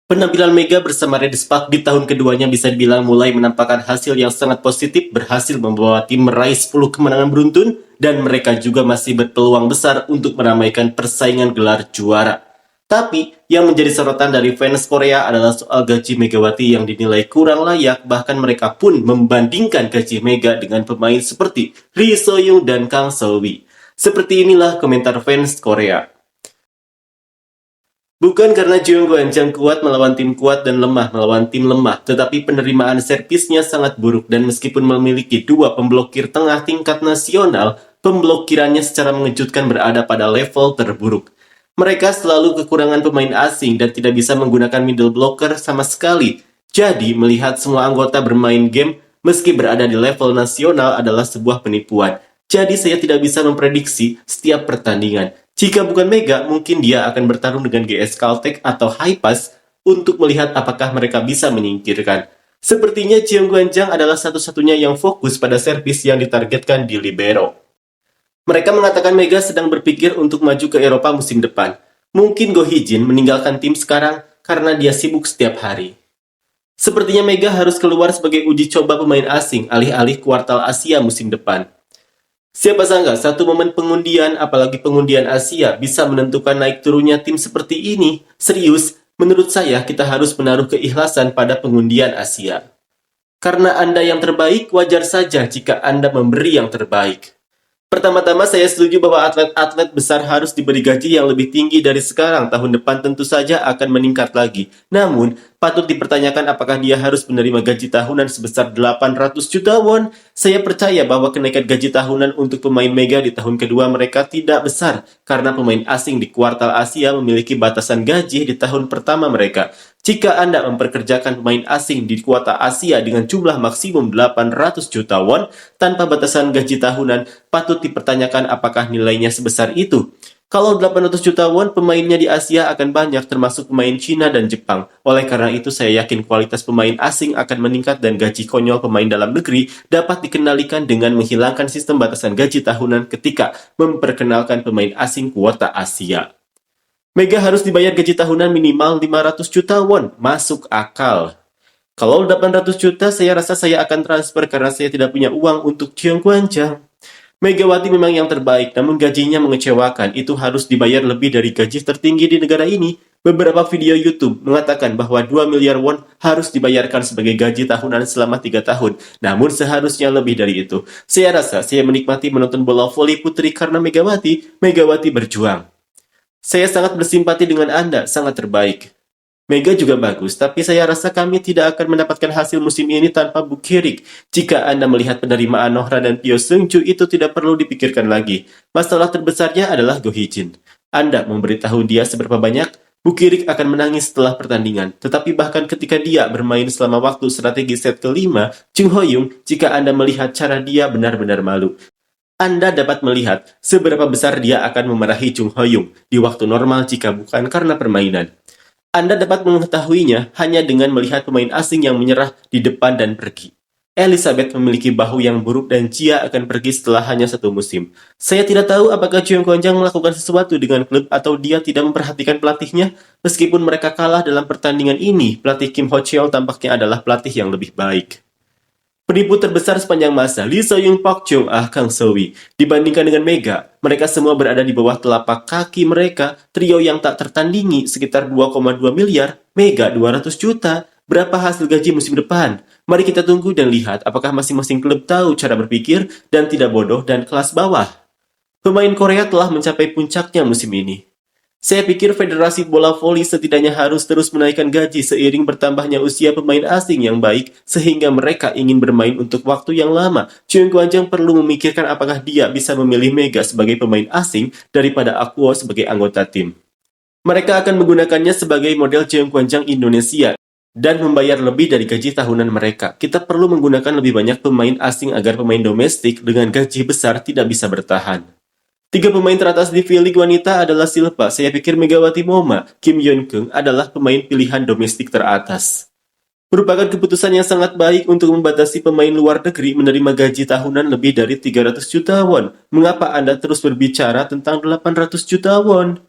Penampilan Mega bersama Red Spark di tahun keduanya bisa dibilang mulai menampakkan hasil yang sangat positif, berhasil membawa tim meraih 10 kemenangan beruntun, dan mereka juga masih berpeluang besar untuk meramaikan persaingan gelar juara. Tapi, yang menjadi sorotan dari fans Korea adalah soal gaji Megawati yang dinilai kurang layak, bahkan mereka pun membandingkan gaji Mega dengan pemain seperti Lee So-young dan Kang So-wi. Seperti inilah komentar fans Korea. Bukan karena Jeong Kwan-jang kuat melawan tim kuat dan lemah melawan tim lemah, tetapi penerimaan servisnya sangat buruk dan meskipun memiliki dua pemblokir tengah tingkat nasional, pemblokirannya secara mengejutkan berada pada level terburuk. Mereka selalu kekurangan pemain asing dan tidak bisa menggunakan middle blocker sama sekali. Jadi, melihat semua anggota bermain game meski berada di level nasional adalah sebuah penipuan. Jadi saya tidak bisa memprediksi setiap pertandingan. Jika bukan Mega, mungkin dia akan bertarung dengan GS Caltech atau Hypas untuk melihat apakah mereka bisa menyingkirkan. Sepertinya Jeong Kwan-jang adalah satu-satunya yang fokus pada servis yang ditargetkan di Libero. Mereka mengatakan Mega sedang berpikir untuk maju ke Eropa musim depan. Mungkin Go Hee-jin meninggalkan tim sekarang karena dia sibuk setiap hari. Sepertinya Mega harus keluar sebagai uji coba pemain asing alih-alih kuartal Asia musim depan. Siapa sangka satu momen pengundian, apalagi pengundian Asia, bisa menentukan naik turunnya tim seperti ini? Serius, menurut saya kita harus menaruh keikhlasan pada pengundian Asia. Karena Anda yang terbaik, wajar saja jika Anda memberi yang terbaik. Pertama-tama saya setuju bahwa atlet-atlet besar harus diberi gaji yang lebih tinggi dari sekarang. Tahun depan tentu saja akan meningkat lagi. Namun, patut dipertanyakan apakah dia harus menerima gaji tahunan sebesar 800 juta won. Saya percaya bahwa kenaikan gaji tahunan untuk pemain Mega di tahun kedua mereka tidak besar, karena pemain asing di kuartal Asia memiliki batasan gaji di tahun pertama mereka. Jika Anda memperkerjakan pemain asing di kuota Asia dengan jumlah maksimum 800 juta won tanpa batasan gaji tahunan, patut dipertanyakan apakah nilainya sebesar itu. Kalau 800 juta won, pemainnya di Asia akan banyak termasuk pemain Cina dan Jepang. Oleh karena itu, saya yakin kualitas pemain asing akan meningkat dan gaji konyol pemain dalam negeri dapat dikendalikan dengan menghilangkan sistem batasan gaji tahunan ketika memperkenalkan pemain asing kuota Asia. Mega harus dibayar gaji tahunan minimal 500 juta won. Masuk akal. Kalau 800 juta, saya rasa saya akan transfer karena saya tidak punya uang untuk Jeong Kwan-jang. Megawati memang yang terbaik, namun gajinya mengecewakan. Itu harus dibayar lebih dari gaji tertinggi di negara ini. Beberapa video YouTube mengatakan bahwa 2 miliar won harus dibayarkan sebagai gaji tahunan selama 3 tahun. Namun seharusnya lebih dari itu. Saya rasa saya menikmati menonton bola voli putri karena Megawati berjuang. Saya sangat bersimpati dengan Anda, sangat terbaik. Mega juga bagus, tapi saya rasa kami tidak akan mendapatkan hasil musim ini tanpa Bukirik. Jika Anda melihat penerimaan Nohra dan Pyo Seung-ju itu tidak perlu dipikirkan lagi. Masalah terbesarnya adalah Go Hee-jin. Anda memberitahu dia seberapa banyak, Bukirik akan menangis setelah pertandingan. Tetapi bahkan ketika dia bermain selama waktu strategi set kelima, Chung Ho-young, jika Anda melihat cara dia benar-benar malu. Anda dapat melihat seberapa besar dia akan memarahi Chung Ho-young di waktu normal jika bukan karena permainan. Anda dapat mengetahuinya hanya dengan melihat pemain asing yang menyerah di depan dan pergi. Elizabeth memiliki bahu yang buruk dan Jia akan pergi setelah hanya satu musim. Saya tidak tahu apakah Jeong Kwan-jang melakukan sesuatu dengan klub atau dia tidak memperhatikan pelatihnya. Meskipun mereka kalah dalam pertandingan ini, pelatih Kim Ho-cheol tampaknya adalah pelatih yang lebih baik. Penipu terbesar sepanjang masa, Lee So-young, Park Jong-ah, Kang So-wi. Dibandingkan dengan Mega, mereka semua berada di bawah telapak kaki mereka, trio yang tak tertandingi sekitar 2,2 miliar, Mega 200 juta. Berapa hasil gaji musim depan? Mari kita tunggu dan lihat apakah masing-masing klub tahu cara berpikir dan tidak bodoh dan kelas bawah. Pemain Korea telah mencapai puncaknya musim ini. Saya pikir Federasi Bola Voli setidaknya harus terus menaikkan gaji seiring bertambahnya usia pemain asing yang baik sehingga mereka ingin bermain untuk waktu yang lama. Jeong Kwan-jang perlu memikirkan apakah dia bisa memilih Mega sebagai pemain asing daripada Akuo sebagai anggota tim. Mereka akan menggunakannya sebagai model Jeong Kwan-jang Indonesia dan membayar lebih dari gaji tahunan mereka. Kita perlu menggunakan lebih banyak pemain asing agar pemain domestik dengan gaji besar tidak bisa bertahan. 3 pemain teratas di V-League wanita adalah Silpa. Saya pikir Megawati Moma, Kim Yeon-keung adalah pemain pilihan domestik teratas. Merupakan keputusan yang sangat baik untuk membatasi pemain luar negeri menerima gaji tahunan lebih dari 300 juta won. Mengapa Anda terus berbicara tentang 800 juta won?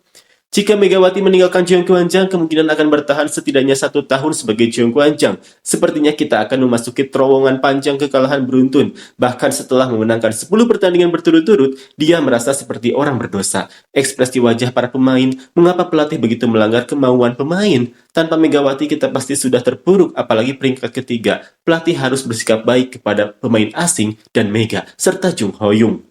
Jika Megawati meninggalkan Jiang Quanjiang, kemungkinan akan bertahan setidaknya 1 tahun sebagai Jiang Quanjiang. Sepertinya kita akan memasuki terowongan panjang kekalahan beruntun. Bahkan setelah memenangkan 10 pertandingan berturut-turut, dia merasa seperti orang berdosa. Ekspresi wajah para pemain, mengapa pelatih begitu melanggar kemauan pemain? Tanpa Megawati kita pasti sudah terpuruk, apalagi peringkat ketiga. Pelatih harus bersikap baik kepada pemain asing dan Mega, serta Jung Ho-young.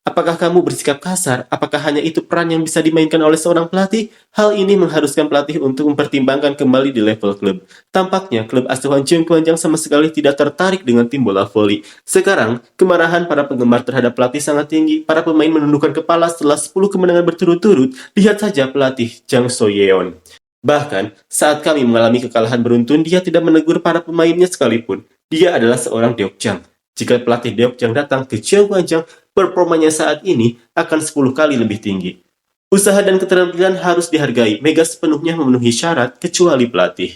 Apakah kamu bersikap kasar? Apakah hanya itu peran yang bisa dimainkan oleh seorang pelatih? Hal ini mengharuskan pelatih untuk mempertimbangkan kembali di level klub. Tampaknya klub asuhan Jiang Quanjiang sama sekali tidak tertarik dengan tim bola voli. Sekarang, kemarahan para penggemar terhadap pelatih sangat tinggi. Para pemain menundukkan kepala setelah 10 kemenangan berturut-turut. Lihat saja pelatih Jang So-yeon. Bahkan, saat kami mengalami kekalahan beruntun, dia tidak menegur para pemainnya sekalipun. Dia adalah seorang Deokjang. Jika pelatih Deokjang datang ke Jiang Quanjiang, performanya saat ini akan 10 kali lebih tinggi. Usaha dan keterampilan harus dihargai. Mega sepenuhnya memenuhi syarat kecuali pelatih.